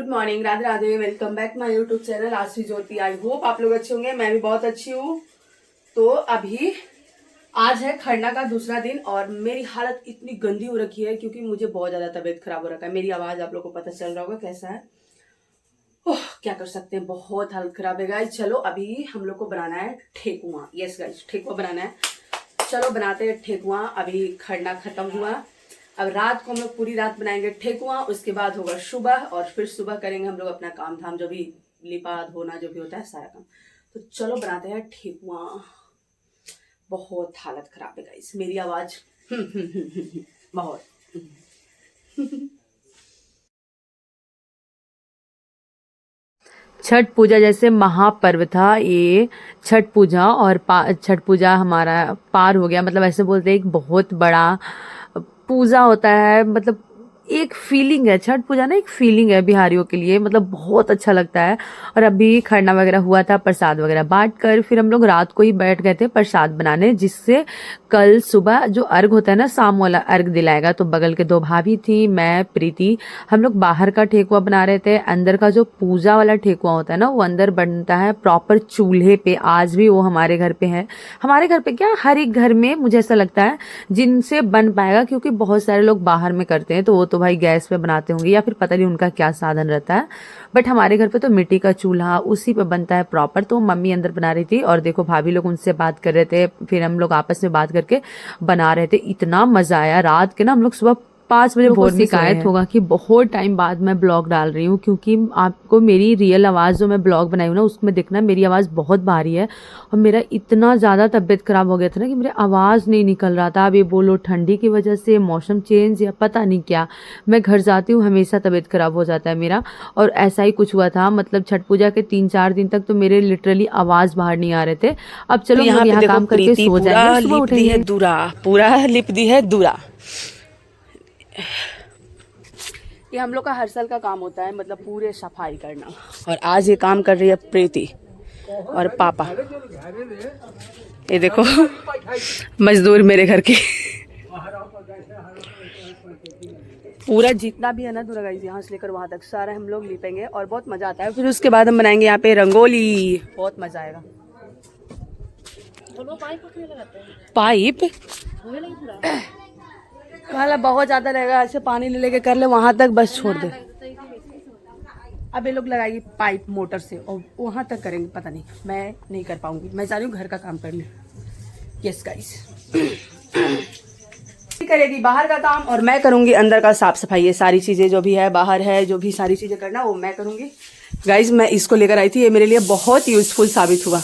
Good morning, Radhe Radhe. Welcome back my YouTube channel आशी ज्योति। I hope आप लोग अच्छे होंगे, मैं भी बहुत अच्छी हूँ। तो अभी आज है खरना का दूसरा दिन और मेरी हालत इतनी गंदी हो रखी है क्योंकि मुझे बहुत ज्यादा तबीयत खराब हो रखा है। मेरी आवाज आप लोग को पता चल रहा होगा कैसा है। ओह, क्या कर सकते हैं, बहुत हालत खराब है गाइस। चलो अभी हम लोग को बनाना है ठेकुआ। यस गाइस, ठेकुआ बनाना है। चलो बनाते हैं ठेकुआ। अभी खरना खत्म हुआ, अब रात को हम लोग पूरी रात बनाएंगे ठेकुआ। उसके बाद होगा सुबह और फिर सुबह करेंगे हम लोग अपना काम धाम, जो भी लिपा धोना जो भी होता है सारा काम। तो चलो बनाते हैं ठेकुआ। बहुत हालत खराब है गाइस, मेरी आवाज बहुत। छठ पूजा जैसे महापर्व था ये छठ पूजा, और छठ पूजा हमारा पार हो गया। मतलब ऐसे बोलते हैं एक बहुत बड़ा पूजा होता है। मतलब एक फीलिंग है, छठ पूजा ना एक फीलिंग है बिहारियों के लिए, मतलब बहुत अच्छा लगता है। और अभी खरना वगैरह हुआ था, प्रसाद वगैरह बांट कर फिर हम लोग रात को ही बैठ गए थे प्रसाद बनाने, जिससे कल सुबह जो अर्घ होता है ना, शाम वाला अर्घ दिलाएगा। तो बगल के दो भाभी थी, मैं, प्रीति, हम लोग बाहर का ठेकुआ बना रहे थे। अंदर का जो पूजा वाला ठेकुआ होता है ना, वो अंदर बनता है प्रॉपर चूल्हे पे। आज भी वो हमारे घर पे है। हमारे घर पे क्या, हर एक घर में मुझे ऐसा लगता है जिनसे बन पाएगा, क्योंकि बहुत सारे लोग बाहर में करते हैं तो वो तो भाई गैस पे बनाते होंगे या फिर पता नहीं उनका क्या साधन रहता है। बट हमारे घर पे तो मिट्टी का चूल्हा, उसी पे बनता है प्रॉपर। तो मम्मी अंदर बना रही थी और देखो भाभी लोग उनसे बात कर रहे थे, फिर हम लोग आपस में बात करके बना रहे थे। इतना मजा आया। रात के ना हम लोग सुबह 5 बजे भोर में शिकायत होगा कि बहुत टाइम बाद मैं ब्लॉग डाल रही हूँ, क्योंकि आपको मेरी रियल आवाज़ जो मैं ब्लॉग बनाई हूँ ना, उसमें देखना मेरी आवाज़ बहुत भारी है। और मेरा इतना ज़्यादा तबीयत खराब हो गया था ना कि मेरी आवाज़ नहीं निकल रहा था। अब ये बोलो ठंडी की वजह से, मौसम चेंज या पता नहीं क्या, मैं घर जाती हूँ हमेशा तबीयत खराब हो जाता है मेरा। और ऐसा ही कुछ हुआ था। मतलब छठ पूजा के 3-4 दिन तक तो मेरे लिटरली आवाज़ बाहर नहीं आ रहे थे। अब चलो हम लोग यहाँ काम करके सो जाएंगे, सुबह उठेंगे। पूरा लिप दी है दूरा। ये हम लोग का हर साल का काम होता है, मतलब पूरे सफाई करना। और आज ये काम कर रही है प्रीति और पापा। ये देखो मजदूर मेरे घर के। पूरा जितना भी है ना दूरा गाइस, यहाँ से लेकर वहां तक सारा हम लोग लिपेंगे और बहुत मजा आता है। फिर उसके बाद हम बनाएंगे यहाँ पे रंगोली, बहुत मजा आएगा। पाइप वाला बहुत ज्यादा रहेगा, ऐसे पानी ले लेके कर ले वहां तक, बस छोड़ दे। अब ये लोग लगाएगी पाइप मोटर से और वहां तक करेंगे, पता नहीं, मैं नहीं कर पाऊंगी। मैं जा रही हूँ घर का काम करने। यस गाइस, करेगी बाहर का काम और मैं करूंगी अंदर का साफ सफाई। ये सारी चीजें जो भी है बाहर है, जो भी सारी चीजें करना वो मैं करूंगी। गाइस मैं इसको लेकर आई थी, ये मेरे लिए बहुत यूजफुल साबित हुआ।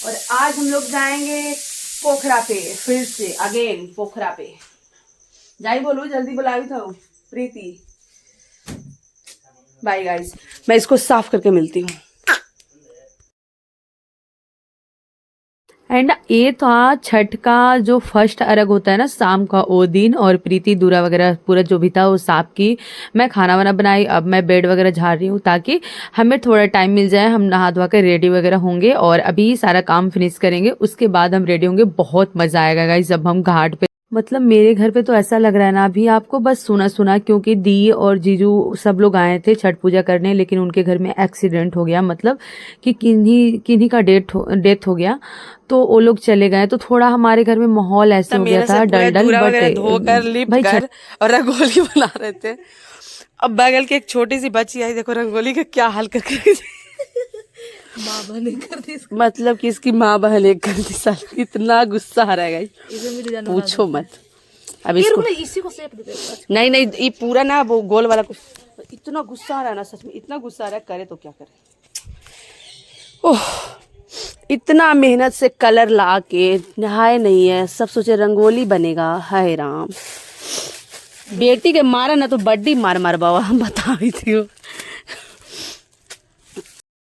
और आज हम लोग जाएंगे पोखरा पे, फिर से अगेन पोखरा पे जाई। बोलू जल्दी बुलाई था प्रीति। बाय गाइस, मैं इसको साफ करके मिलती हूँ। एंड ये था छठ का जो फर्स्ट अर्घ होता है ना, शाम का वो दिन। और प्रीति दूरा वगैरह पूरा जो भी था वो साफ की। मैं खाना वाना बनाई, अब मैं बेड वगैरह झाड़ रही हूँ ताकि हमें थोड़ा टाइम मिल जाए। हम नहा धोआ कर रेडी वगैरह होंगे और अभी सारा काम फिनिश करेंगे, उसके बाद हम रेडी होंगे। बहुत मजा आएगा गाइस जब हम घाट पे, मतलब मेरे घर पे तो ऐसा लग रहा है ना अभी आपको बस सुना सुना, क्योंकि दी और जीजू सब लोग आए थे छठ पूजा करने, लेकिन उनके घर में एक्सीडेंट हो गया। मतलब कि किन्हीं का डेथ हो गया, तो वो लोग चले गए। तो थोड़ा हमारे घर में माहौल ऐसे हो गया था डल डल। बट धोकर लिप कर और रंगोली बना रहे थे। अब बगल की एक छोटी सी बच्ची आई, देखो रंगोली का क्या हाल करके माँ बहन एक कर दी, मतलब कि इसकी माँ बहन एक कर दी। साल इतना गुस्सा आ रहा है, पूछो मत। अब इसको इसी को शेप दे। नहीं नहीं, ये पूरा ना वो गोल वाला कुछ। इतना गुस्सा आ रहा है ना, सच में इतना गुस्सा आ रहा है, करे तो क्या करे। ओह, इतना मेहनत से कलर ला के नहाए नहीं है, सब सोचे रंगोली बनेगा। हाय राम, बेटी के मारा ना तो बड्डी मार मार बाबा, हम बता रही थी।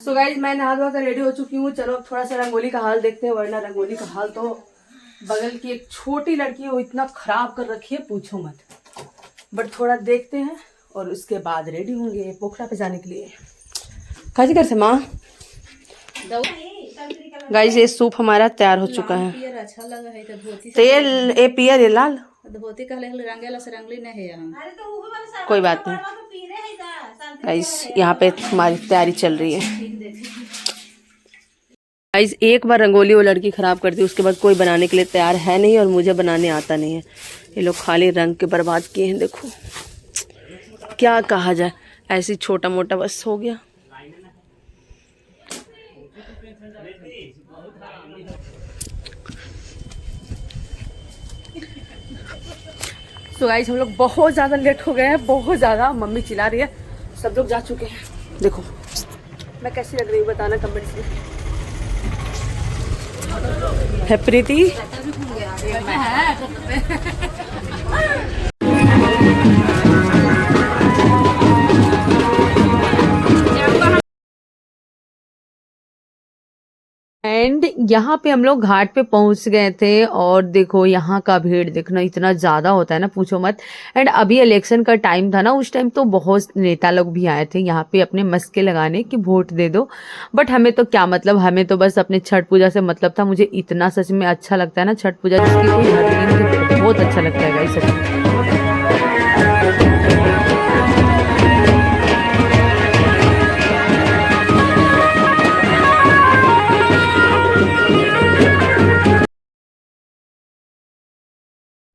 सो गाइज मैं नहा धोआ कर रेडी हो चुकी हूँ। चलो अब थोड़ा सा रंगोली का हाल देखते हैं, वरना रंगोली का हाल तो बगल की एक छोटी लड़की है वो इतना खराब कर रखी है, पूछो मत। बट थोड़ा देखते हैं और उसके बाद रेडी होंगे पोखरा पे जाने के लिए। काजी कर से माँ। गाइज ये सूप हमारा तैयार हो चुका है। अच्छा लगा है तेल ए पियर ये लाल धोती का रंगेला से रंगली नहीं है। कोई बात नहीं, गाइस यहाँ पे हमारी तैयारी चल रही है। गाइस एक बार रंगोली वो लड़की ख़राब कर दी, उसके बाद कोई बनाने के लिए तैयार है नहीं और मुझे बनाने आता नहीं है। ये लोग खाली रंग के बर्बाद किए हैं। देखो क्या कहा जाए, ऐसी छोटा मोटा बस हो गया। तो गाइस हम लोग बहुत ज़्यादा लेट हो गए हैं, बहुत ज़्यादा। मम्मी चिल्ला रही है, सब लोग जा चुके हैं। देखो मैं कैसी लग रही हूँ बताना कमेंट्स में। है प्रीति एंड यहाँ पे हम लोग घाट पे पहुंच गए थे और देखो यहाँ का भीड़ देखना इतना ज़्यादा होता है ना, पूछो मत। एंड अभी इलेक्शन का टाइम था ना, उस टाइम तो बहुत नेता लोग भी आए थे यहाँ पे अपने मस्के लगाने कि वोट दे दो। बट हमें तो क्या मतलब, हमें तो बस अपने छठ पूजा से मतलब था। मुझे इतना सच में अच्छा लगता है ना छठ पूजा, जिसकी कोई हद नहीं, मुझे बहुत अच्छा लगता है गाइस सच में।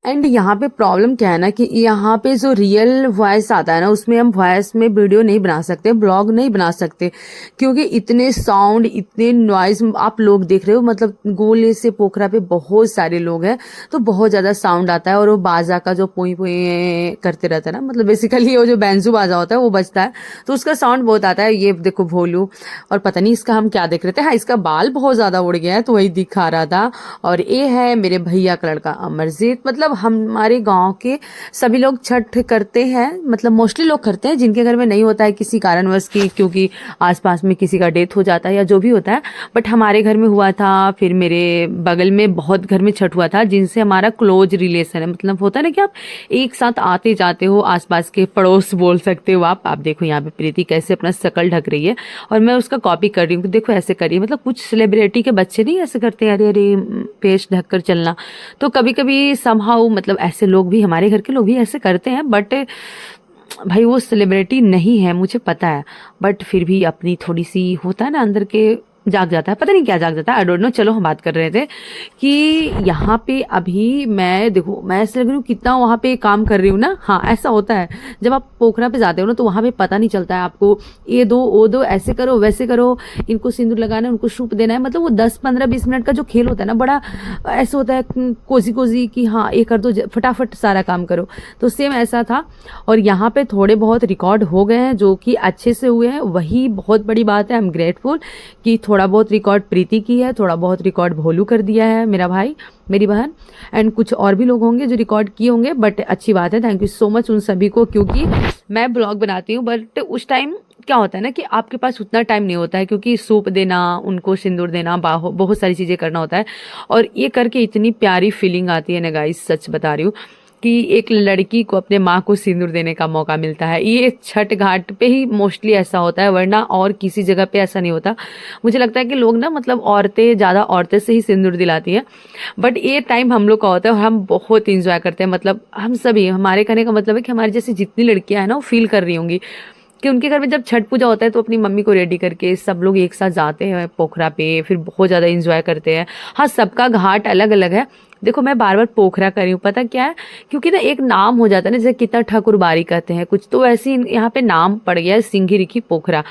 एंड यहाँ पे प्रॉब्लम क्या है ना कि यहाँ पे जो रियल वॉइस आता है ना, उसमें हम वॉइस में वीडियो नहीं बना सकते, ब्लॉग नहीं बना सकते, क्योंकि इतने साउंड, इतने नॉइज आप लोग देख रहे हो। मतलब गोले से पोखरा पे बहुत सारे लोग हैं, तो बहुत ज़्यादा साउंड आता है। और वो बाजा का जो पोई पोई करते रहता है ना, मतलब बेसिकली वो जो बैंजू बाजा होता है वो बजता है, तो उसका साउंड बहुत आता है। ये देखो भोलू, और पता नहीं इसका हम क्या देख रहे थे। हाँ, इसका बाल बहुत ज़्यादा उड़ गया है तो वही दिखा रहा था। और ये है मेरे भैया का लड़का अमरजीत। मतलब हमारे गांव के सभी लोग छठ करते हैं, मतलब मोस्टली लोग करते हैं। जिनके घर में नहीं होता है किसी कारणवश की, क्योंकि आसपास में किसी का डेथ हो जाता है या जो भी होता है, बट हमारे घर में हुआ था। फिर मेरे बगल में बहुत घर में छठ हुआ था जिनसे हमारा क्लोज रिलेशन है। मतलब होता है ना कि आप एक साथ आते जाते हो, आसपास के पड़ोस बोल सकते हो आप देखो यहाँ पे प्रीति कैसे अपना शकल ढक रही है और मैं उसका कॉपी कर रही हूँ। देखो ऐसे करिए, मतलब कुछ सेलिब्रिटी के बच्चे नहीं ऐसे करते हैं, अरे अरे पेश ढक कर चलना। तो कभी कभी समहाउ मतलब ऐसे लोग भी, हमारे घर के लोग भी ऐसे करते हैं। बट भाई वो सेलिब्रिटी नहीं है मुझे पता है, बट फिर भी अपनी थोड़ी सी होता है ना अंदर के, जाग जाता है, पता नहीं क्या जाग जाता है, आई डोंट नो। चलो हम बात कर रहे थे कि यहाँ पे अभी मैं देखो, मैं ऐसे लग रही हूँ कितना वहाँ पे काम कर रही हूँ ना। हाँ ऐसा होता है, जब आप पोखरा पे जाते हो ना तो वहाँ पे पता नहीं चलता है आपको, ये दो वो दो, ऐसे करो वैसे करो, इनको सिंदूर लगाना है, उनको सूप देना है। मतलब वो 10-15-20 मिनट का जो खेल होता है ना, बड़ा ऐसा होता है कोजी कोजी कि हाँ ये कर दो, फटाफट सारा काम करो। तो सेम ऐसा था। और यहाँ पे थोड़े बहुत रिकॉर्ड हो गए हैं जो कि अच्छे से हुए हैं, वही बहुत बड़ी बात है। आई एम ग्रेटफुल कि थोड़ा बहुत रिकॉर्ड प्रीति की है, थोड़ा बहुत रिकॉर्ड भोलू कर दिया है, मेरा भाई मेरी बहन, एंड कुछ और भी लोग होंगे जो रिकॉर्ड किए होंगे। बट अच्छी बात है, थैंक यू सो मच उन सभी को, क्योंकि मैं ब्लॉग बनाती हूँ बट उस टाइम क्या होता है ना कि आपके पास उतना टाइम नहीं होता है, क्योंकि सूप देना, उनको सिंदूर देना, बहुत सारी चीज़ें करना होता है। और ये करके इतनी प्यारी फीलिंग आती है ना गाइस, सच बता रही हूँ कि एक लड़की को अपने माँ को सिंदूर देने का मौका मिलता है। ये छठ घाट पे ही मोस्टली ऐसा होता है, वरना और किसी जगह पे ऐसा नहीं होता। मुझे लगता है कि लोग ना, मतलब औरतें ज़्यादा औरतें से ही सिंदूर दिलाती हैं, बट ये टाइम हम लोग का होता है और हम बहुत इंजॉय करते हैं। मतलब हम सभी, हमारे कहने का मतलब है कि हमारी जैसी जितनी लड़कियां हैं ना वो फील कर रही होंगी कि उनके घर में जब छठ पूजा होता है तो अपनी मम्मी को रेडी करके सब लोग एक साथ जाते हैं पोखरा पे, फिर बहुत ज़्यादा इंजॉय करते हैं। हाँ सबका घाट अलग अलग है। देखो मैं बार बार पोखरा कर रही हूँ, पता क्या है, क्योंकि ना एक नाम हो जाता है ना, जैसे कितना ठाकुरबाड़ी कहते हैं कुछ, तो वैसे ही यहाँ पे नाम पड़ गया है सिंघी रिखी पोखरा।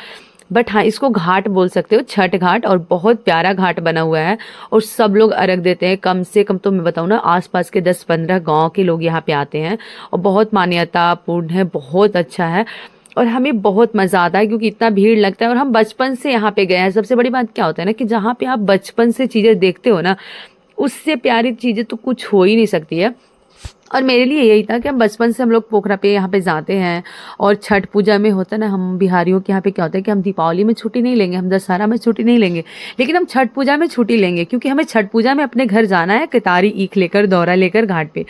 बट हाँ इसको घाट बोल सकते हो, छठ घाट, और बहुत प्यारा घाट बना हुआ है। और सब लोग अर्घ देते हैं, कम से कम तो मैं बताऊँ ना आसपास के 10-15 गाँव के लोग यहाँ पे आते हैं। और बहुत मान्यतापूर्ण है, बहुत अच्छा है और हमें बहुत मज़ा आता है, क्योंकि इतना भीड़ लगता है और हम बचपन से यहाँ पे गए हैं। सबसे बड़ी बात क्या होता है ना कि जहाँ पे आप बचपन से चीज़ें देखते हो ना, उससे प्यारी चीज़ें तो कुछ हो ही नहीं सकती है। और मेरे लिए यही था कि हम बचपन से हम लोग पोखरा पे यहाँ पे जाते हैं। और छठ पूजा में होता है ना, हम बिहारियों के यहाँ पे क्या होता है कि हम दीपावली में छुट्टी नहीं लेंगे, हम दशहरा में छुट्टी नहीं लेंगे, लेकिन हम छठ पूजा में छुट्टी लेंगे, क्योंकि हमें छठ पूजा में अपने घर जाना है, कितारी ईख लेकर, दौरा लेकर घाट पे।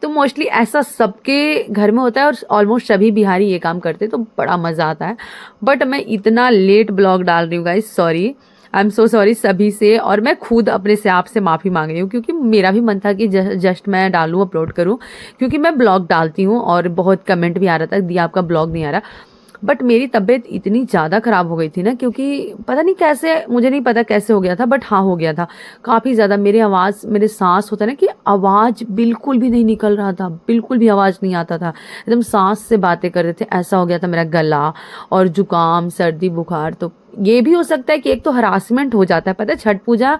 तो मोस्टली ऐसा सबके घर में होता है और ऑलमोस्ट सभी बिहारी ये काम करते हैं, तो बड़ा मज़ा आता है। बट मैं इतना लेट ब्लॉग डाल रही हूँ guys, sorry, I am so sorry सभी से। और मैं खुद अपने से आप से माफ़ी मांग रही हूँ, क्योंकि मेरा भी मन था कि जस्ट मैं डालूँ, अपलोड करूँ, क्योंकि मैं ब्लॉग डालती हूँ और बहुत कमेंट भी आ रहा था दी आपका ब्लॉग नहीं आ रहा। बट मेरी तबीयत इतनी ज़्यादा ख़राब हो गई थी ना, क्योंकि पता नहीं कैसे, मुझे नहीं पता कैसे हो गया था, बट हाँ हो गया था काफ़ी ज़्यादा। मेरे सांस होता है ना कि आवाज़ बिल्कुल भी नहीं निकल रहा था, बिल्कुल भी आवाज़ नहीं आता था, एकदम सांस से बातें कर रहे थे, ऐसा हो गया था मेरा गला। और जुकाम, सर्दी, बुखार, तो ये भी हो सकता है कि एक तो हरासमेंट हो जाता है। पता है छठ पूजा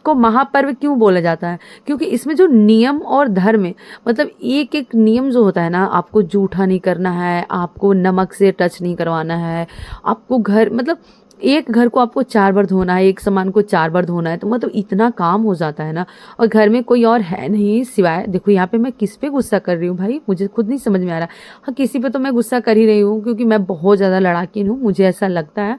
को महापर्व क्यों बोला जाता है? क्योंकि इसमें जो नियम और धर्म है, मतलब एक एक नियम जो होता है ना, आपको जूठा नहीं करना है, आपको नमक से टच नहीं करवाना है, आपको घर, मतलब एक घर को आपको 4 बार धोना है, एक सामान को 4 बार धोना है, तो मतलब इतना काम हो जाता है ना। और घर में कोई और है नहीं सिवाय, देखो यहाँ पे मैं किस पे गुस्सा कर रही हूँ भाई, मुझे खुद नहीं समझ में आ रहा। हाँ, किसी पे तो मैं गुस्सा कर ही रही हूँ, क्योंकि मैं बहुत ज़्यादा लड़ाकिन हूँ, मुझे ऐसा लगता है।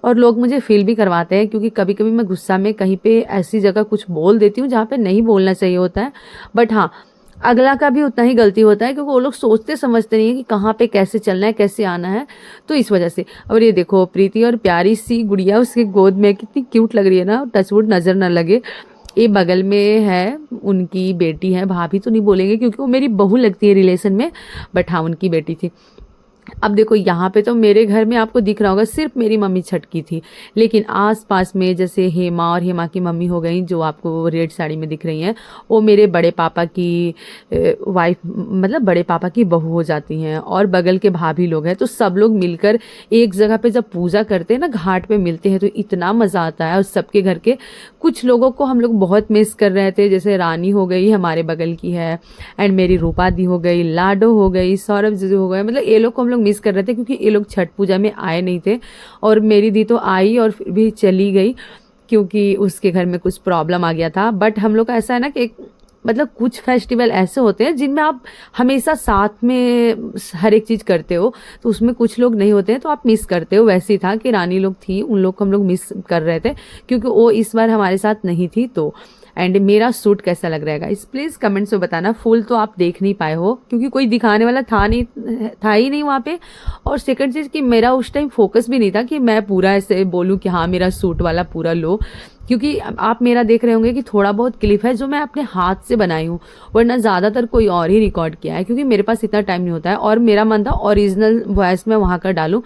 और लोग मुझे फील भी करवाते हैं, क्योंकि कभी कभी मैं गुस्सा में कहीं पे ऐसी जगह कुछ बोल देती हूँ जहाँ पे नहीं बोलना चाहिए होता है। बट हाँ, अगला का भी उतना ही गलती होता है, क्योंकि वो लोग सोचते समझते नहीं है कि कहाँ पे कैसे चलना है, कैसे आना है, तो इस वजह से। और ये देखो प्रीति और प्यारी सी गुड़िया उसके गोद में, कितनी क्यूट लग रही है ना, टचवुड नज़र ना लगे। ये बगल में है, उनकी बेटी है, भाभी तो नहीं बोलेंगे क्योंकि वो मेरी बहू लगती है रिलेशन में, बट हाँ उनकी बेटी थी। अब देखो यहाँ पे तो मेरे घर में आपको दिख रहा होगा सिर्फ मेरी मम्मी छठ की थी, लेकिन आस पास में जैसे हेमा और हेमा की मम्मी हो गई, जो आपको रेड साड़ी में दिख रही हैं, वो मेरे बड़े पापा की वाइफ, मतलब बड़े पापा की बहू हो जाती हैं। और बगल के भाभी लोग हैं, तो सब लोग मिलकर एक जगह पे जब पूजा करते हैं ना, घाट पे मिलते हैं, तो इतना मज़ा आता है। और सबके घर के कुछ लोगों को हम लोग बहुत मिस कर रहे थे, जैसे रानी हो गई हमारे बगल की है, एंड मेरी रूपा दी हो गई, लाडो हो गई, सौरभ जीजू हो गए, मतलब ये लोग को हम लोग मिस कर रहे थे, क्योंकि ये लोग छठ पूजा में आए नहीं थे। और मेरी दी तो आई और फिर भी चली गई, क्योंकि उसके घर में कुछ प्रॉब्लम आ गया था। बट हम लोग का ऐसा है ना कि मतलब कुछ फेस्टिवल ऐसे होते हैं जिनमें आप हमेशा साथ में हर एक चीज़ करते हो, तो उसमें कुछ लोग नहीं होते हैं, तो आप मिस करते हो। वैसे ही था कि रानी लोग थी, उन लोग को हम लोग मिस कर रहे थे, क्योंकि वो इस बार हमारे साथ नहीं थी। तो एंड मेरा सूट कैसा लग रहा है गाइस, प्लीज़ कमेंट्स में बताना। फुल तो आप देख नहीं पाए हो, क्योंकि कोई दिखाने वाला था ही नहीं वहाँ पे। और सेकंड चीज़ कि मेरा उस टाइम फोकस भी नहीं था कि मैं पूरा ऐसे बोलूँ कि हाँ मेरा सूट वाला पूरा लो, क्योंकि आप मेरा देख रहे होंगे कि थोड़ा बहुत क्लिप है जो मैं अपने हाथ से बनाई हूँ, वरना ज़्यादातर कोई और ही रिकॉर्ड किया है, क्योंकि मेरे पास इतना टाइम नहीं होता है। और मेरा मन था ओरिजिनल वॉइस में वहाँ का डालूँ,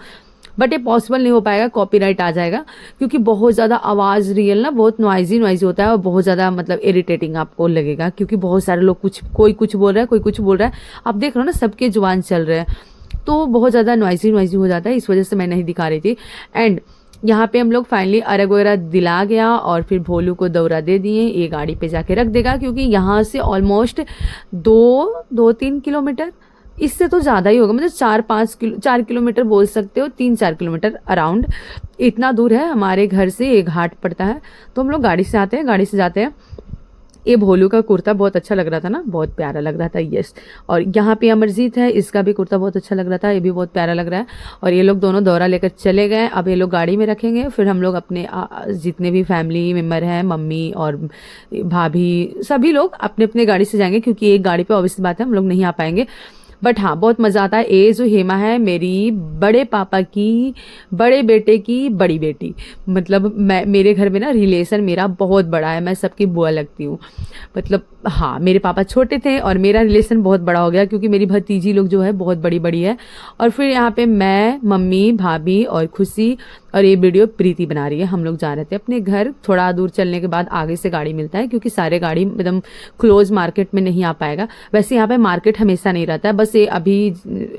बट ये पॉसिबल नहीं हो पाएगा, कॉपीराइट आ जाएगा, क्योंकि बहुत ज़्यादा आवाज़ रियल ना बहुत नॉइजी होता है, और बहुत ज़्यादा मतलब इरिटेटिंग आपको लगेगा, क्योंकि बहुत सारे लोग कोई कुछ बोल रहा है, कोई कुछ बोल रहा है, आप देख रहे हो ना सबके जुबान चल रहे हैं, तो बहुत ज़्यादा नॉइजी हो जाता है, इस वजह से मैं नहीं दिखा रही थी। एंड यहाँ पे हम लोग फाइनली अर्घ वगैरह दिला गया, और फिर भोलू को दौरा दे दिए, ये गाड़ी पे जाके रख देगा, क्योंकि यहाँ से ऑलमोस्ट 2-3 किलोमीटर, इससे तो ज़्यादा ही होगा, मतलब 4 किलोमीटर बोल सकते हो, 3-4 किलोमीटर अराउंड, इतना दूर है हमारे घर से, ये घाट पड़ता है। तो हम लोग गाड़ी से आते हैं, गाड़ी से जाते हैं। ये भोलू का कुर्ता बहुत अच्छा लग रहा था ना, बहुत प्यारा लग रहा था, यस। और यहाँ पे अमरजीत है, इसका भी कुर्ता बहुत अच्छा लग रहा था, ये भी बहुत प्यारा लग रहा है। और ये लोग दोनों दौरा लेकर चले गए, अब ये लोग गाड़ी में रखेंगे, फिर हम लोग अपने जितने भी फैमिली मेम्बर हैं, मम्मी और भाभी, सभी लोग अपने अपने गाड़ी से जाएंगे, क्योंकि एक गाड़ी पे ऑब्वियसली बात है हम लोग नहीं आ पाएंगे। बट हाँ बहुत मज़ा आता है। ये जो हेमा है मेरी बड़े पापा की बड़े बेटे की बड़ी बेटी, मतलब मेरे घर में ना रिलेशन मेरा बहुत बड़ा है, मैं सबकी बुआ लगती हूँ। मतलब हाँ, मेरे पापा छोटे थे और मेरा रिलेशन बहुत बड़ा हो गया, क्योंकि मेरी भतीजी लोग जो है बहुत बड़ी बड़ी है। और फिर यहाँ पे मैं, मम्मी, भाभी और खुशी, और ये वीडियो प्रीति बना रही है। हम लोग जा रहे थे अपने घर, थोड़ा दूर चलने के बाद आगे से गाड़ी मिलता है, क्योंकि सारे गाड़ी एकदम क्लोज मार्केट में नहीं आ पाएगा। वैसे यहाँ पे मार्केट हमेशा नहीं रहता है, बस ये अभी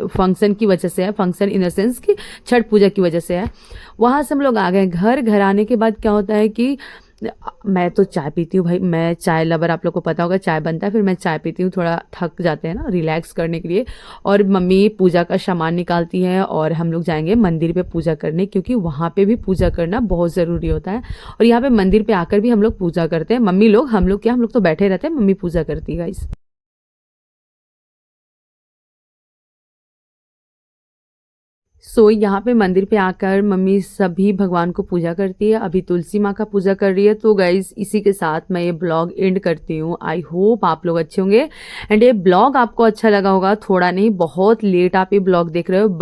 फंक्शन की वजह से है, फंक्शन इन द सेंस कि छठ पूजा की वजह से है। वहाँ से हम लोग आ गए घर। घर आने के बाद क्या होता है कि मैं तो चाय पीती हूँ भाई, मैं चाय लवर, आप लोग को पता होगा, चाय बनता है, फिर मैं चाय पीती हूँ, थोड़ा थक जाते हैं ना, रिलैक्स करने के लिए। और मम्मी पूजा का सामान निकालती है, और हम लोग जाएंगे मंदिर पे पूजा करने, क्योंकि वहाँ पे भी पूजा करना बहुत ज़रूरी होता है। और यहाँ पे मंदिर पे आकर भी हम लोग पूजा करते हैं, मम्मी लोग, हम लोग क्या, हम लोग तो बैठे रहते हैं, मम्मी पूजा करती है गाइस। यहाँ पे मंदिर पे आकर मम्मी सभी भगवान को पूजा करती है, अभी तुलसी माँ का पूजा कर रही है। तो गाइज इसी के साथ मैं ये ब्लॉग एंड करती हूँ। आई होप आप लोग अच्छे होंगे, एंड ये ब्लॉग आपको अच्छा लगा होगा। थोड़ा नहीं, बहुत लेट आप ये ब्लॉग देख रहे हो, बट